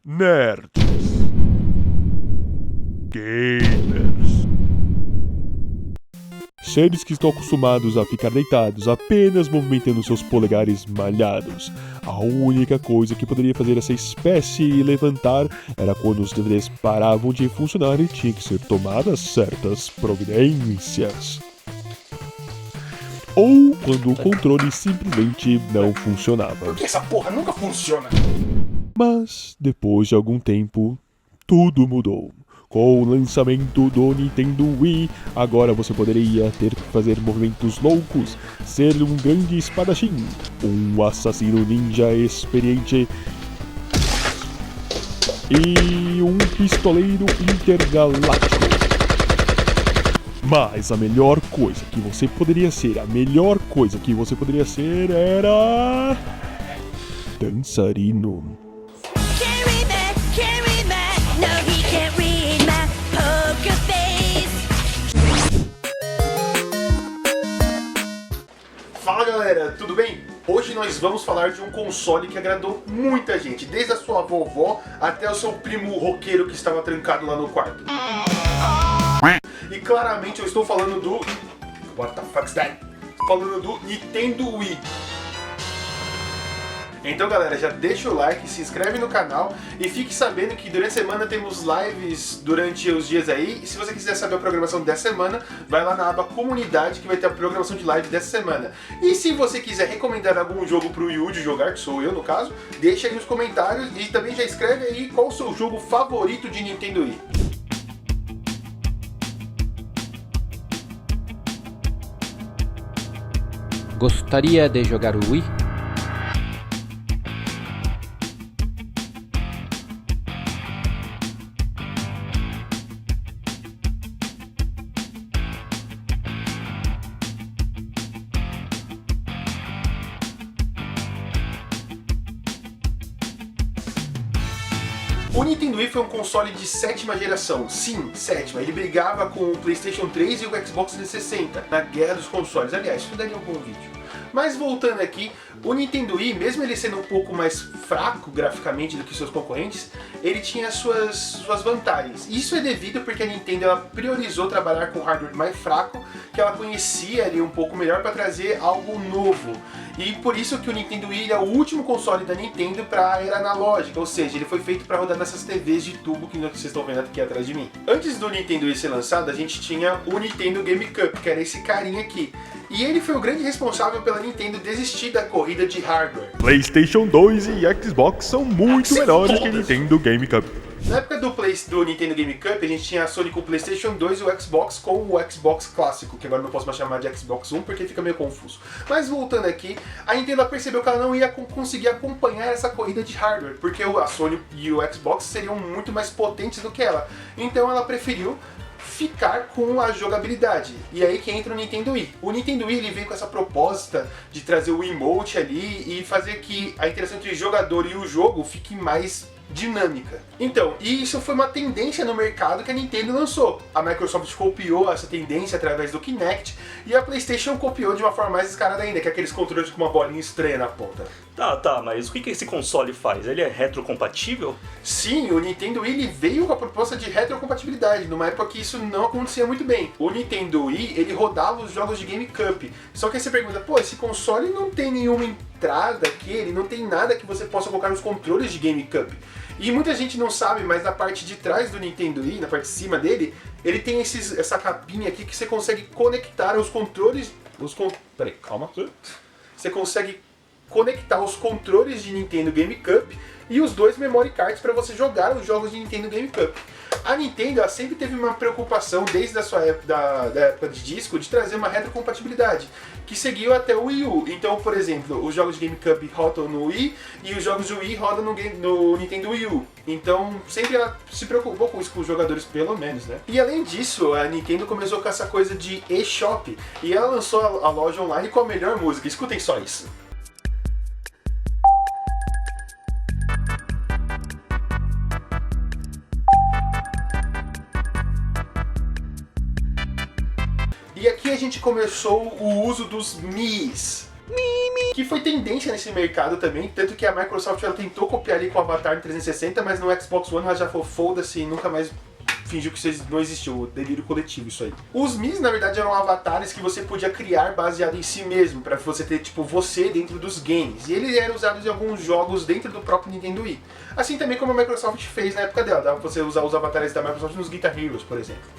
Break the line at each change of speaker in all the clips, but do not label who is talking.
nerds, gamers, seres que estão acostumados a ficar deitados apenas movimentando seus polegares malhados. A única coisa que poderia fazer essa espécie levantar era quando os DVDs paravam de funcionar e tinham que ser tomadas certas providências. Ou quando o controle simplesmente não funcionava.
Porque essa porra nunca funciona.
Mas, depois de algum tempo, tudo mudou. Com o lançamento do Nintendo Wii, agora você poderia ter que fazer movimentos loucos, ser um grande espadachim, um assassino ninja experiente e um pistoleiro intergaláctico. Mas a melhor coisa que você poderia ser, era dançarino.
Fala galera, tudo bem? Hoje nós vamos falar de um console que agradou muita gente, desde a sua vovó até o seu primo roqueiro que estava trancado lá no quarto. E claramente eu estou falando do... What the fuck's that? Estou falando do Nintendo Wii. Então galera, já deixa o like, se inscreve no canal e fique sabendo que durante a semana temos lives durante os dias aí. E se você quiser saber a programação dessa semana, vai lá na aba comunidade que vai ter a programação de live dessa semana. E se você quiser recomendar algum jogo pro Yu de jogar, que sou eu no caso, deixa aí nos comentários e também já escreve aí qual o seu jogo favorito de Nintendo Wii.
Gostaria de jogar o Wii?
O Nintendo Wii foi um console de 7ª geração, sim, 7ª. Ele brigava com o PlayStation 3 e o Xbox 360 na guerra dos consoles. Aliás, isso daria um bom vídeo. Mas voltando aqui, o Nintendo Wii, mesmo ele sendo um pouco mais fraco graficamente do que seus concorrentes, ele tinha suas vantagens. Isso é devido porque a Nintendo ela priorizou trabalhar com hardware mais fraco, que ela conhecia ali um pouco melhor para trazer algo novo. E por isso que o Nintendo Wii é o último console da Nintendo para a era analógica, ou seja, ele foi feito para rodar nessas TVs de tubo que vocês estão vendo aqui atrás de mim. Antes do Nintendo Wii ser lançado, a gente tinha o Nintendo GameCube, que era esse carinha aqui. E ele foi o grande responsável pela Nintendo desistir da corrida de hardware.
PlayStation 2 e Xbox são muito melhores que Nintendo GameCube.
Na época do Nintendo GameCube, a gente tinha a Sony com o PlayStation 2 e o Xbox com o Xbox clássico, que agora não posso mais chamar de Xbox One porque fica meio confuso. Mas voltando aqui, a Nintendo percebeu que ela não ia conseguir acompanhar essa corrida de hardware, porque a Sony e o Xbox seriam muito mais potentes do que ela. Então ela preferiu ficar com a jogabilidade. E aí que entra o Nintendo Wii. O Nintendo Wii ele veio com essa proposta de trazer o emote ali e fazer que a interação entre o jogador e o jogo fique mais dinâmica. Então, isso foi uma tendência no mercado que a Nintendo lançou. A Microsoft copiou essa tendência através do Kinect e a PlayStation copiou de uma forma mais descarada ainda, que é aqueles controles com uma bolinha estranha na ponta.
Tá, mas o que esse console faz? Ele é retrocompatível?
Sim, o Nintendo Wii ele veio com a proposta de retrocompatibilidade, numa época que isso não acontecia muito bem. O Nintendo Wii, ele rodava os jogos de GameCube. Só que aí você pergunta, pô, esse console não tem nenhuma entrada aqui, ele não tem nada que você possa colocar nos controles de GameCube. E muita gente não sabe, mas na parte de trás do Nintendo Wii, na parte de cima dele, ele tem essa capinha aqui que você consegue conectar os controles... Peraí, calma. Você consegue conectar os controles de Nintendo GameCube e os dois memory cards para você jogar os jogos de Nintendo GameCube. A Nintendo ela sempre teve uma preocupação desde a sua época, da época de disco de trazer uma retrocompatibilidade que seguiu até o Wii U. Então, por exemplo, os jogos de GameCube rodam no Wii e os jogos do Wii rodam no Nintendo Wii U. Então, sempre ela se preocupou com isso com os jogadores, pelo menos, né? E além disso, a Nintendo começou com essa coisa de eShop e ela lançou a loja online com a melhor música. Escutem só isso. E aqui a gente começou o uso dos Miis. que foi tendência nesse mercado também, tanto que a Microsoft ela tentou copiar ali com o Avatar 360, mas no Xbox One ela já falou foda-se e nunca mais fingiu que não existiu, o delírio coletivo isso aí. Os Mis, na verdade, eram avatares que você podia criar baseado em si mesmo, pra você ter, tipo, você dentro dos games. E eles eram usados em alguns jogos dentro do próprio Nintendo Wii. Assim também como a Microsoft fez na época dela, dava pra você usar os avatares da Microsoft nos Guitar Heroes, por exemplo.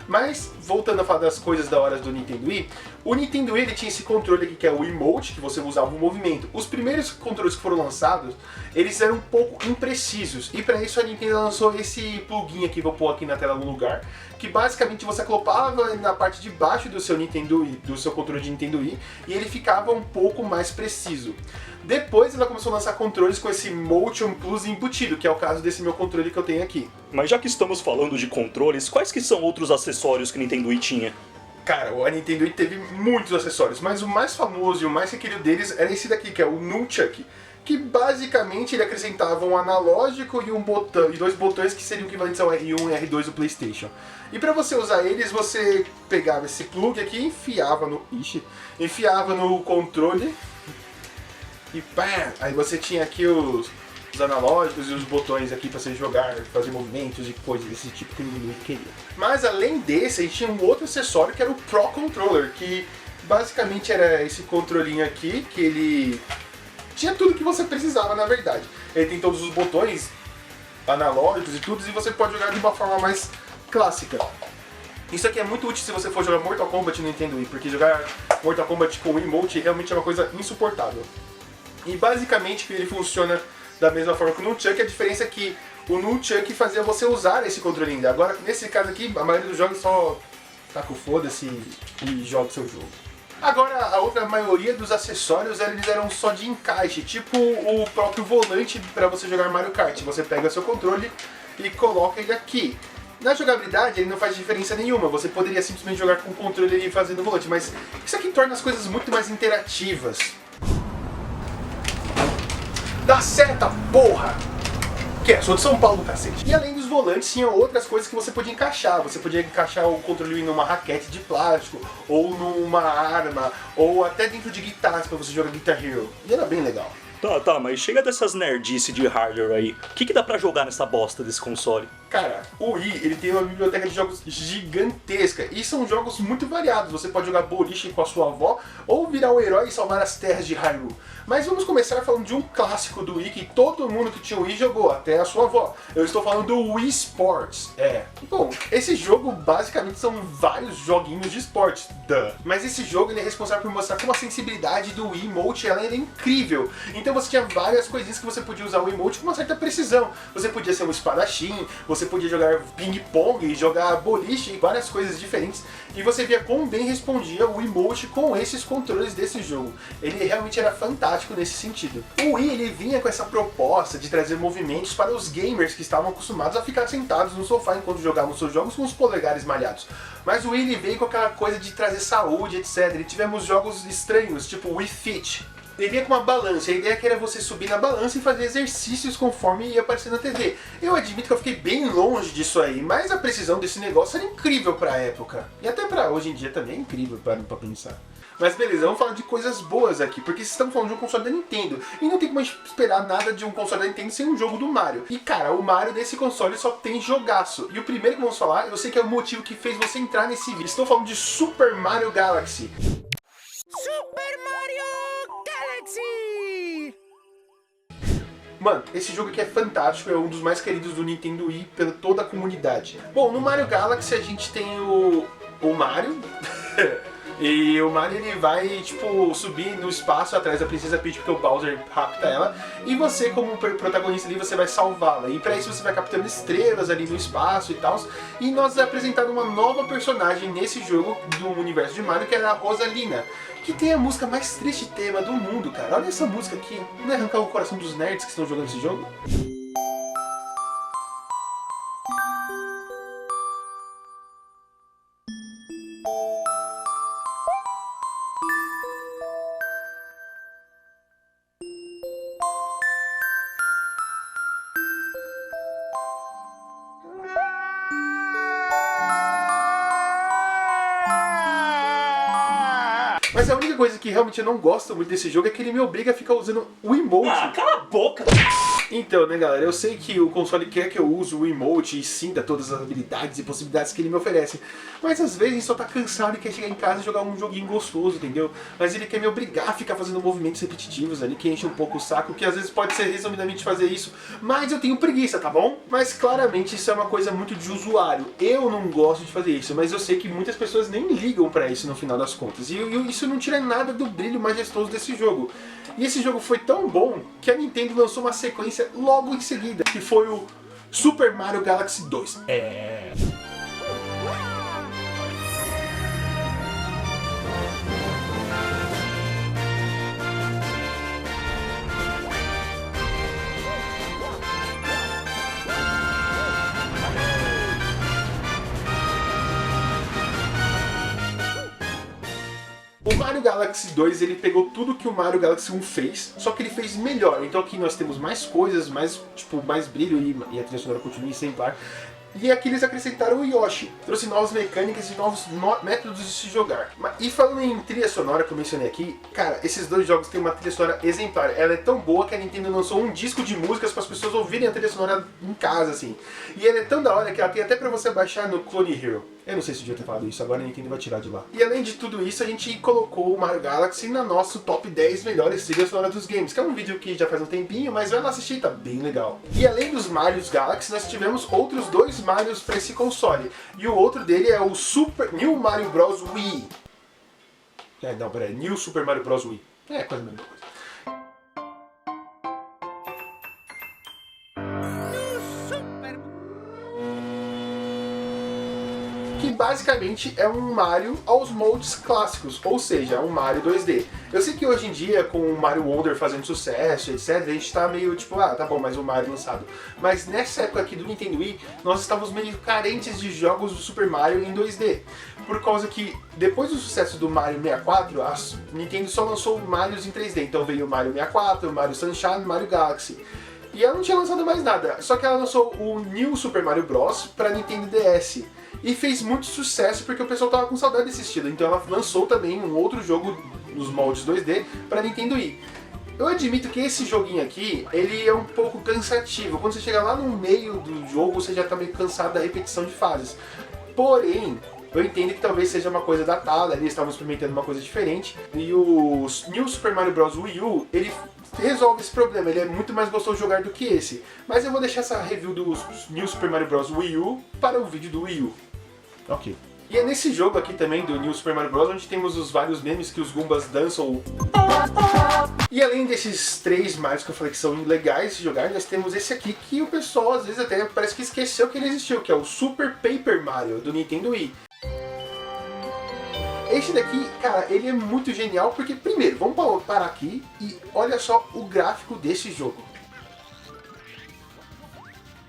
Mas, voltando a falar das coisas da hora do Nintendo Wii, o Nintendo Wii ele tinha esse controle aqui que é o Emote, que você usava o movimento. Os primeiros controles que foram lançados, eles eram um pouco imprecisos. E para isso a Nintendo lançou esse plugin aqui, vou pôr aqui na tela no lugar, que basicamente você acoplava na parte de baixo do seu Nintendo Wii, do seu controle de Nintendo Wii, e ele ficava um pouco mais preciso. Depois ela começou a lançar controles com esse Motion Plus embutido, que é o caso desse meu controle que eu tenho aqui.
Mas já que estamos falando de controles, quais que são outros acessórios que o Nintendo Wii tinha?
Cara, a Nintendo Wii teve muitos acessórios, mas o mais famoso e o mais requerido deles era esse daqui, que é o Nunchuck, que basicamente ele acrescentava um analógico e um botão, e dois botões que seriam equivalentes ao R1 e R2 do PlayStation. E para você usar eles, você pegava esse plug aqui, enfiava no controle e pá, aí você tinha aqui os analógicos e os botões aqui para você jogar, fazer movimentos e coisas desse tipo que ninguém queria. Mas além desse, a gente tinha um outro acessório que era o Pro Controller, que basicamente era esse controlinho aqui, que ele tinha tudo que você precisava na verdade. Ele tem todos os botões analógicos e tudo, e você pode jogar de uma forma mais clássica. Isso aqui é muito útil se você for jogar Mortal Kombat no Nintendo Wii, porque jogar Mortal Kombat com o Emote realmente é uma coisa insuportável. E basicamente ele funciona da mesma forma que o Nunchuck, a diferença é que o Nunchuck fazia você usar esse controle ainda. Agora, nesse caso aqui, a maioria dos jogos só tá com foda-se e joga o seu jogo. Agora, a outra maioria dos acessórios eles eram só de encaixe, tipo o próprio volante para você jogar Mario Kart. Você pega seu controle e coloca ele aqui. Na jogabilidade ele não faz diferença nenhuma, você poderia simplesmente jogar com o controle e fazendo o volante, mas isso aqui torna as coisas muito mais interativas. Dá seta, porra! Que é, sou de São Paulo, cacete. E além dos volantes, tinha outras coisas que você podia encaixar. Você podia encaixar o controle numa raquete de plástico, ou numa arma, ou até dentro de guitarras pra você jogar Guitar Hero. E era bem legal.
Tá, mas chega dessas nerdice de hardware aí. O que dá pra jogar nessa bosta desse console?
Cara, o Wii, ele tem uma biblioteca de jogos gigantesca e são jogos muito variados. Você pode jogar boliche com a sua avó ou virar o herói e salvar as terras de Hyrule. Mas vamos começar falando de um clássico do Wii que todo mundo que tinha o Wii jogou, até a sua avó. Eu estou falando do Wii Sports. Bom, esse jogo basicamente são vários joguinhos de esportes, mas esse jogo ele é responsável por mostrar como a sensibilidade do Wii Emote ela era incrível. Então você tinha várias coisinhas que você podia usar o Emote com uma certa precisão. Você podia ser um espadachim, você podia jogar ping-pong, jogar boliche, várias coisas diferentes. E você via quão bem respondia o Emote com esses controles desse jogo. Ele realmente era fantástico nesse sentido. O Wii ele vinha com essa proposta de trazer movimentos para os gamers que estavam acostumados a ficar sentados no sofá enquanto jogavam seus jogos com os polegares malhados. Mas o Wii ele veio com aquela coisa de trazer saúde, etc. E tivemos jogos estranhos, tipo o Wii Fit. Ele vinha com uma balança, a ideia que era você subir na balança e fazer exercícios conforme ia aparecer na TV. Eu admito que eu fiquei bem longe disso aí, mas a precisão desse negócio era incrível pra época. E até pra hoje em dia também é incrível pra pensar. Mas beleza, vamos falar de coisas boas aqui, porque vocês estão falando de um console da Nintendo. E não tem como a gente esperar nada de um console da Nintendo sem um jogo do Mario. E cara, o Mario desse console só tem jogaço. E o primeiro que vamos falar, eu sei que é o motivo que fez você entrar nesse vídeo. Estou falando de Super Mario Galaxy.
Super Mario Galaxy!
Mano, esse jogo aqui é fantástico, é um dos mais queridos do Nintendo Wii pela toda a comunidade. Bom, no Mario Galaxy a gente tem o Mario. E o Mario ele vai, tipo, subir no espaço atrás da Princesa Peach porque o Bowser rapta ela. E você, como protagonista ali, você vai salvá-la. E pra isso você vai captando estrelas ali no espaço e tal. E nós é apresentado uma nova personagem nesse jogo do universo de Mario, que é a Rosalina. Que tem a música mais triste tema do mundo, cara. Olha essa música aqui. Não é arrancar o coração dos nerds que estão jogando esse jogo? Mas a única coisa que realmente eu não gosto muito desse jogo é que ele me obriga a ficar usando o emote.
Ah, cala a boca!
Então, né, galera, eu sei que o console quer que eu use o emote e sinta todas as habilidades e possibilidades que ele me oferece, mas às vezes a gente só tá cansado e quer chegar em casa e jogar um joguinho gostoso, entendeu? Mas ele quer me obrigar a ficar fazendo movimentos repetitivos ali, que enche um pouco o saco, que às vezes pode ser resumidamente fazer isso, mas eu tenho preguiça, tá bom? Mas claramente isso é uma coisa muito de usuário. Eu não gosto de fazer isso, mas eu sei que muitas pessoas nem ligam pra isso no final das contas, e isso não tira nada do brilho majestoso desse jogo. E esse jogo foi tão bom que a Nintendo lançou uma sequência logo em seguida, que foi o Super Mario Galaxy 2. O Mario Galaxy 2, ele pegou tudo que o Mario Galaxy 1 fez, só que ele fez melhor. Então aqui nós temos mais coisas, mais brilho e a trilha sonora continua exemplar. E aqui eles acrescentaram o Yoshi, trouxe novas mecânicas e novos métodos de se jogar. E falando em trilha sonora, que eu mencionei aqui, cara, esses dois jogos têm uma trilha sonora exemplar. Ela é tão boa que a Nintendo lançou um disco de músicas para as pessoas ouvirem a trilha sonora em casa, assim. E ela é tão da hora que ela tem até para você baixar no Clone Hero. Eu não sei se eu devia ter falado isso, agora a Nintendo vai tirar de lá. E além de tudo isso, a gente colocou o Mario Galaxy na nosso top 10 melhores trilhas sonoras dos games, que é um vídeo que já faz um tempinho, mas vai lá assistir, tá bem legal. E além dos Marios Galaxy, nós tivemos outros dois Marios para esse console. E o outro dele é o New Mario Bros. Wii. New Super Mario Bros. Wii. É quase a mesma coisa. Que basicamente é um Mario aos moldes clássicos, ou seja, um Mario 2D. Eu sei que hoje em dia, com o Mario Wonder fazendo sucesso, etc, a gente tá meio tipo, ah, tá bom, mas o Mario lançado. Mas nessa época aqui do Nintendo Wii, nós estávamos meio carentes de jogos do Super Mario em 2D. Por causa que, depois do sucesso do Mario 64, a Nintendo só lançou Marios em 3D. Então veio o Mario 64, o Mario Sunshine, o Mario Galaxy. E ela não tinha lançado mais nada, só que ela lançou o New Super Mario Bros. Para Nintendo DS. E fez muito sucesso porque o pessoal tava com saudade desse estilo. Então ela lançou também um outro jogo nos moldes 2D para Nintendo Wii. Eu admito que esse joguinho aqui, ele é um pouco cansativo. Quando você chega lá no meio do jogo, você já tá meio cansado da repetição de fases. Porém, eu entendo que talvez seja uma coisa datada, eles estavam experimentando uma coisa diferente. E o New Super Mario Bros. Wii U, ele resolve esse problema, ele é muito mais gostoso de jogar do que esse. Mas eu vou deixar essa review do New Super Mario Bros. Wii U para o vídeo do Wii U. Ok. E é nesse jogo aqui também, do New Super Mario Bros., onde temos os vários memes que os Goombas dançam. E além desses três Marios que eu falei que são legais de jogar, nós temos esse aqui que o pessoal às vezes até parece que esqueceu que ele existiu, que é o Super Paper Mario, do Nintendo Wii. Esse daqui, cara, ele é muito genial porque, primeiro, vamos parar aqui e olha só o gráfico desse jogo.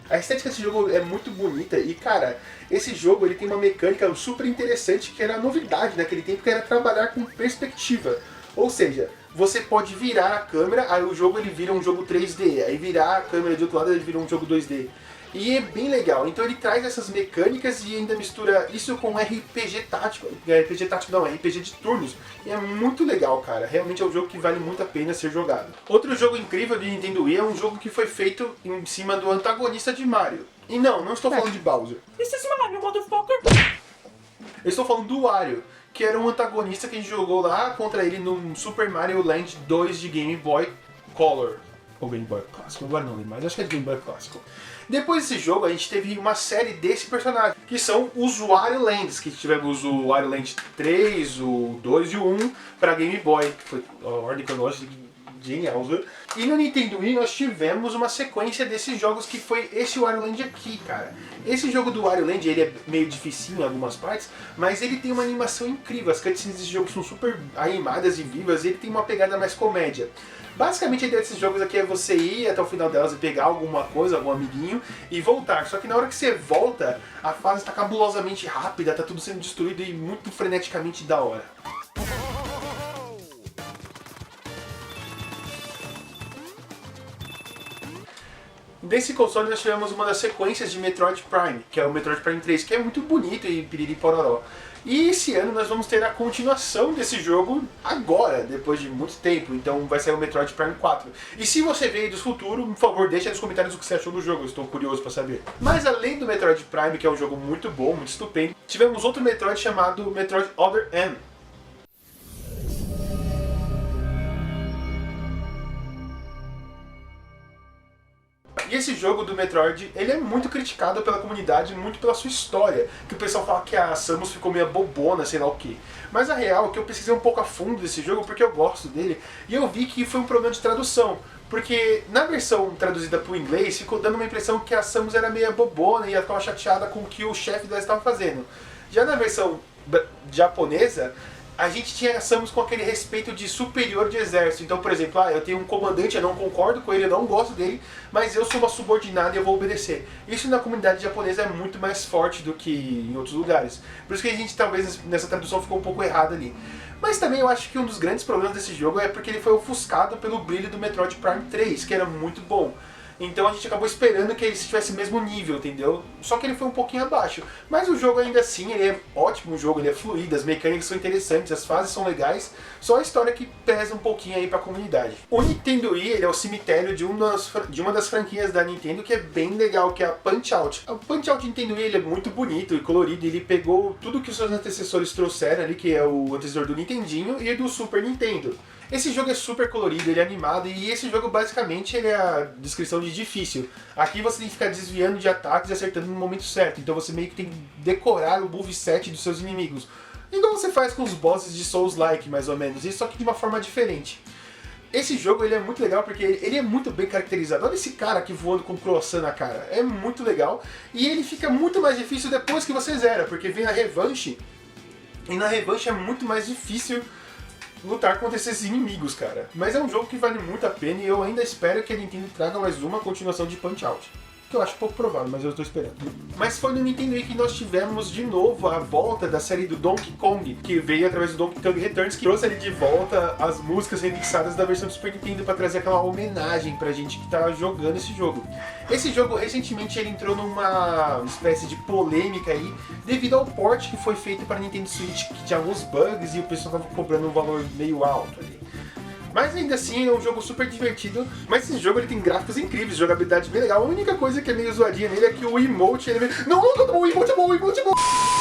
A estética desse jogo é muito bonita e, cara, esse jogo ele tem uma mecânica super interessante que era novidade naquele tempo, que era trabalhar com perspectiva. Ou seja, você pode virar a câmera, aí o jogo ele vira um jogo 3D, aí virar a câmera de outro lado ele vira um jogo 2D. E é bem legal, então ele traz essas mecânicas e ainda mistura isso com RPG tático, RPG de turnos. E é muito legal, cara, realmente é um jogo que vale muito a pena ser jogado. Outro jogo incrível de Nintendo Wii é um jogo que foi feito em cima do antagonista de Mario. E não estou falando de Bowser.
This is Mario, motherfucker!
Eu estou falando do Wario, que era um antagonista que a gente jogou lá contra ele no Super Mario Land 2 de Game Boy Color. Ou Game Boy Clássico, agora não lembro mais, acho que é de Game Boy Clássico. Depois desse jogo, a gente teve uma série desse personagem, que são os Wario Lands, que tivemos o Wario Land 3, o 2 e o 1 para Game Boy, que foi a ordem cronológica genial. E no Nintendo Wii nós tivemos uma sequência desses jogos, que foi esse Wario Land aqui, cara. Esse jogo do Wario Land, ele é meio dificinho em algumas partes, mas ele tem uma animação incrível. As cutscenes desse jogo são super animadas e vivas, e ele tem uma pegada mais comédia. Basicamente a ideia desses jogos aqui é você ir até o final delas e pegar alguma coisa, algum amiguinho, e voltar. Só que na hora que você volta, a fase está cabulosamente rápida, tá tudo sendo destruído e muito freneticamente da hora. Nesse console nós tivemos uma das sequências de Metroid Prime, que é o Metroid Prime 3, que é muito bonito e piriri pororó. E esse ano nós vamos ter a continuação desse jogo agora, depois de muito tempo. Então vai sair o Metroid Prime 4. E se você veio do futuro, por favor, deixa nos comentários o que você achou do jogo, eu estou curioso para saber. Mas além do Metroid Prime, que é um jogo muito bom, muito estupendo, tivemos outro Metroid chamado Metroid Other M. E esse jogo do Metroid, ele é muito criticado pela comunidade, muito pela sua história. Que o pessoal fala que a Samus ficou meio bobona, sei lá o quê. Mas a real é que eu pesquisei um pouco a fundo desse jogo porque eu gosto dele. E eu vi que foi um problema de tradução. Porque na versão traduzida para o inglês, ficou dando uma impressão que a Samus era meio bobona e ela ficava chateada com o que o chefe dela estava fazendo. Já na versão japonesa, a gente tinha a Samus com aquele respeito de superior de exército. Então, por exemplo, eu tenho um comandante, eu não concordo com ele, eu não gosto dele, mas eu sou uma subordinada e eu vou obedecer. Isso na comunidade japonesa é muito mais forte do que em outros lugares. Por isso que a gente, talvez, nessa tradução ficou um pouco errada ali. Mas também eu acho que um dos grandes problemas desse jogo é porque ele foi ofuscado pelo brilho do Metroid Prime 3, que era muito bom. Então a gente acabou esperando que ele estivesse no mesmo nível, entendeu? Só que ele foi um pouquinho abaixo. Mas o jogo ainda assim, ele é ótimo, o jogo ele é fluido, as mecânicas são interessantes, as fases são legais, só a história que pesa um pouquinho aí pra comunidade. O Nintendo Wii, ele é o cemitério de uma das franquias da Nintendo que é bem legal, que é a Punch-Out! O Punch-Out Nintendo Wii, ele é muito bonito e colorido, ele pegou tudo que os seus antecessores trouxeram ali, que é o antecessor do Nintendinho e do Super Nintendo. Esse jogo é super colorido, ele é animado e esse jogo basicamente ele é a descrição de difícil. Aqui você tem que ficar desviando de ataques e acertando no momento certo, então você meio que tem que decorar o moveset dos seus inimigos. Igual você faz com os bosses de Souls-like, mais ou menos, isso só que de uma forma diferente. Esse jogo ele é muito legal porque ele é muito bem caracterizado. Olha esse cara aqui voando com croissant na cara, é muito legal. E ele fica muito mais difícil depois que você zera, porque vem a revanche, e na revanche é muito mais difícil lutar contra esses inimigos, cara. Mas é um jogo que vale muito a pena e eu ainda espero que a Nintendo traga mais uma continuação de Punch-Out! Que eu acho pouco provável, mas eu estou esperando. Mas foi no Nintendo Wii que nós tivemos de novo a volta da série do Donkey Kong, que veio através do Donkey Kong Returns, que trouxe ali de volta as músicas remixadas da versão do Super Nintendo para trazer aquela homenagem pra gente que tá jogando esse jogo. Esse jogo, recentemente, ele entrou numa espécie de polêmica aí, devido ao port que foi feito para Nintendo Switch, que tinha alguns bugs e o pessoal tava cobrando um valor meio alto ali. Mas ainda assim é um jogo super divertido, mas esse jogo ele tem gráficos incríveis, jogabilidade bem legal. A única coisa que é meio zoadinha nele é que o emote, ele... Não, o emote é bom, o emote é bom!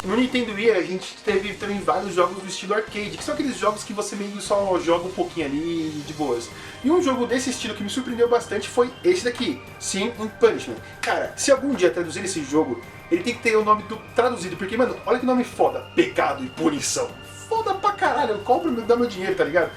No Nintendo Wii a gente teve também vários jogos do estilo arcade, que são aqueles jogos que você meio só joga um pouquinho ali de boas. E um jogo desse estilo que me surpreendeu bastante foi esse daqui, Sin and Punishment. Cara, se algum dia traduzir esse jogo, ele tem que ter o nome do traduzido, porque, mano, olha que nome foda, Pecado e Punição. Foda pra caralho, eu compro e dá meu dinheiro, tá ligado?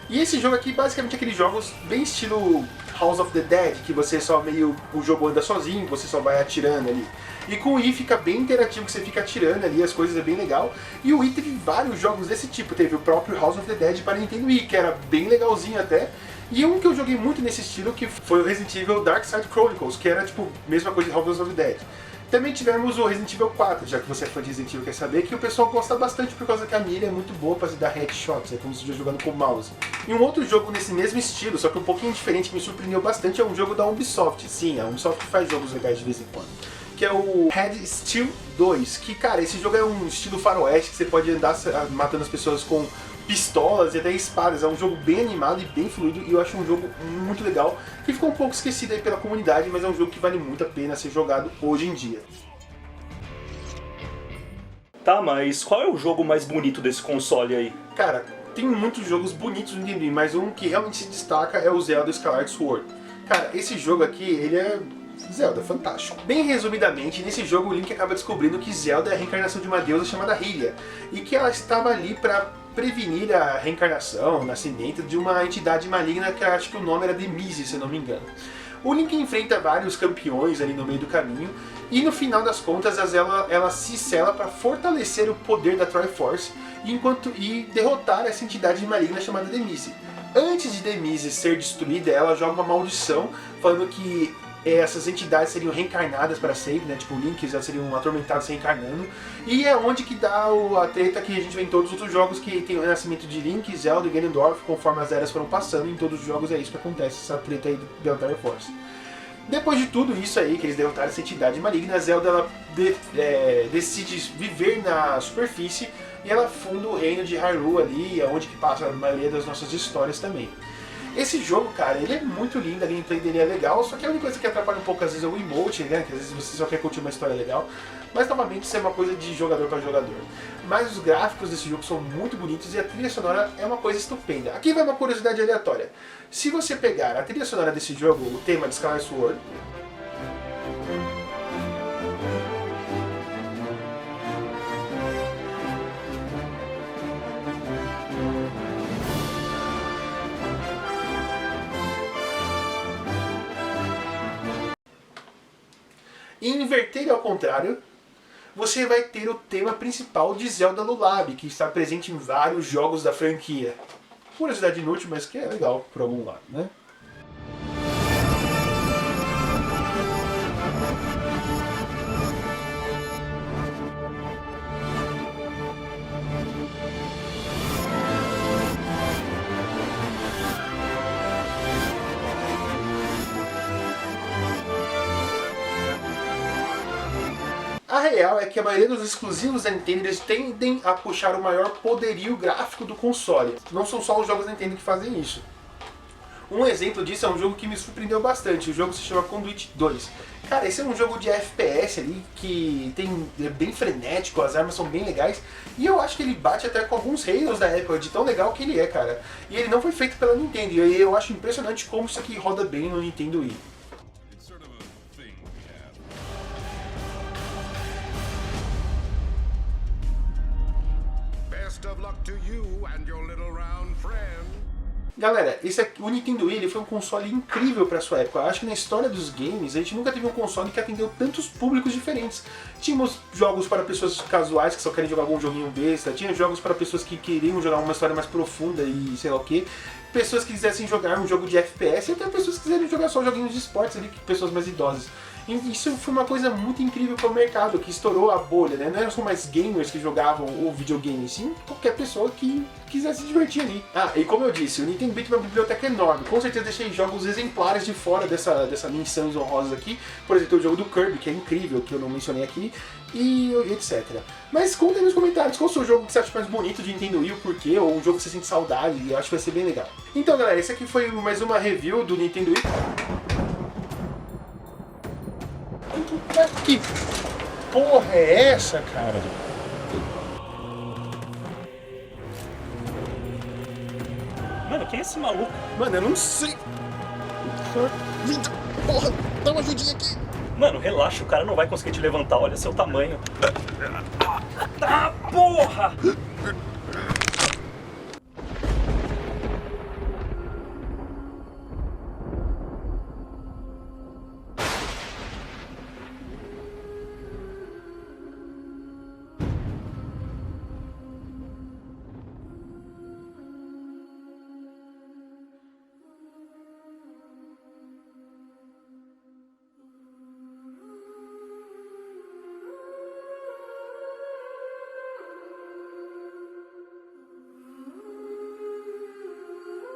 E esse jogo aqui, basicamente, é aqueles jogos bem estilo House of the Dead, que você só meio... o jogo anda sozinho, você só vai atirando ali. E com o Wii fica bem interativo, que você fica atirando ali, as coisas é bem legal. E o Wii teve vários jogos desse tipo, teve o próprio House of the Dead para Nintendo Wii, que era bem legalzinho até. E um que eu joguei muito nesse estilo, que foi o Resident Evil Dark Side Chronicles, que era tipo, mesma coisa de House of the Dead. Também tivemos o Resident Evil 4, já que você é fã de Resident Evil, quer saber, que o pessoal gosta bastante por causa que a mira é muito boa para se dar headshots, é como se estivesse jogando com o mouse. E um outro jogo nesse mesmo estilo, só que um pouquinho diferente, que me surpreendeu bastante, é um jogo da Ubisoft. Sim, a Ubisoft faz jogos legais de vez em quando. Que é o Red Steel 2, que, cara, esse jogo é um estilo faroeste, que você pode andar matando as pessoas com pistolas e até espadas. É um jogo bem animado e bem fluido, e eu acho um jogo muito legal, que ficou um pouco esquecido aí pela comunidade, mas é um jogo que vale muito a pena ser jogado hoje em dia.
Tá, mas qual é o jogo mais bonito desse console aí?
Cara, tem muitos jogos bonitos no Nintendo Wii, mas um que realmente se destaca é o Zelda Skyward Sword. Cara, esse jogo aqui, ele é... Zelda, fantástico. Bem resumidamente, nesse jogo o Link acaba descobrindo que Zelda é a reencarnação de uma deusa chamada Hylia, e que ela estava ali para prevenir a reencarnação, o nascimento de uma entidade maligna que eu acho que o nome era Demise, se eu não me engano. O Link enfrenta vários campeões ali no meio do caminho, e no final das contas ela se sela para fortalecer o poder da Triforce e derrotar essa entidade maligna chamada Demise. Antes de Demise ser destruída, ela joga uma maldição falando que essas entidades seriam reencarnadas para sempre, né? Tipo, o Link, elas seriam atormentados reencarnando. E é onde que dá a treta que a gente vê em todos os outros jogos, que tem o renascimento de Link, Zelda e Ganondorf, conforme as eras foram passando. Em todos os jogos é isso que acontece, essa treta aí da Triforce. Depois de tudo isso aí, que eles derrotaram essa entidade maligna, Zelda ela decide viver na superfície e ela funda o reino de Hyrule ali, onde que passa a maioria das nossas histórias também. Esse jogo, cara, ele é muito lindo, a gameplay dele é legal, só que a única coisa que atrapalha um pouco às vezes é o emote, né, que às vezes você só quer curtir uma história legal, mas novamente isso é uma coisa de jogador para jogador. Mas os gráficos desse jogo são muito bonitos e a trilha sonora é uma coisa estupenda. Aqui vai uma curiosidade aleatória. Se você pegar a trilha sonora desse jogo, o tema de Skyward Sword, e inverter ele ao contrário, você vai ter o tema principal de Zelda Lullaby, que está presente em vários jogos da franquia. Curiosidade inútil, mas que é legal por algum lado, né? A real é que a maioria dos exclusivos da Nintendo eles tendem a puxar o maior poderio gráfico do console. Não são só os jogos da Nintendo que fazem isso. Um exemplo disso é um jogo que me surpreendeu bastante. O jogo se chama Conduit 2. Cara, esse é um jogo de FPS ali que é bem frenético, as armas são bem legais. E eu acho que ele bate até com alguns Halos da época, de tão legal que ele é, cara. E ele não foi feito pela Nintendo. E eu acho impressionante como isso aqui roda bem no Nintendo Wii.
Of luck to you and your little round friend.
Galera, o Nintendo Wii ele foi um console incrível para sua época. Eu acho que na história dos games a gente nunca teve um console que atendeu tantos públicos diferentes. Tínhamos jogos para pessoas casuais que só querem jogar algum joguinho besta, tinha jogos para pessoas que queriam jogar uma história mais profunda e sei lá o que, pessoas que quisessem jogar um jogo de FPS e até pessoas que quiserem jogar só joguinhos de esportes ali, pessoas mais idosas. E isso foi uma coisa muito incrível para o mercado, que estourou a bolha, né? Não eram só mais gamers que jogavam o videogame, sim, qualquer pessoa que quisesse se divertir ali. Ah, e como eu disse, o Nintendo Wii tem uma biblioteca enorme. Com certeza deixei jogos exemplares de fora dessa menções honrosas aqui. Por exemplo, o jogo do Kirby, que é incrível, que eu não mencionei aqui, e etc. Mas conta aí nos comentários qual é o seu jogo que você acha mais bonito de Nintendo Wii, o porquê, ou um jogo que você sente saudade, e eu acho que vai ser bem legal. Então, galera, esse aqui foi mais uma review do Nintendo Wii. Que porra é essa, cara?
Mano, quem é esse maluco?
Mano, eu não sei. Porra, dá uma ajudinha aqui.
Mano, relaxa, o cara não vai conseguir te levantar, olha seu tamanho. Ah, porra!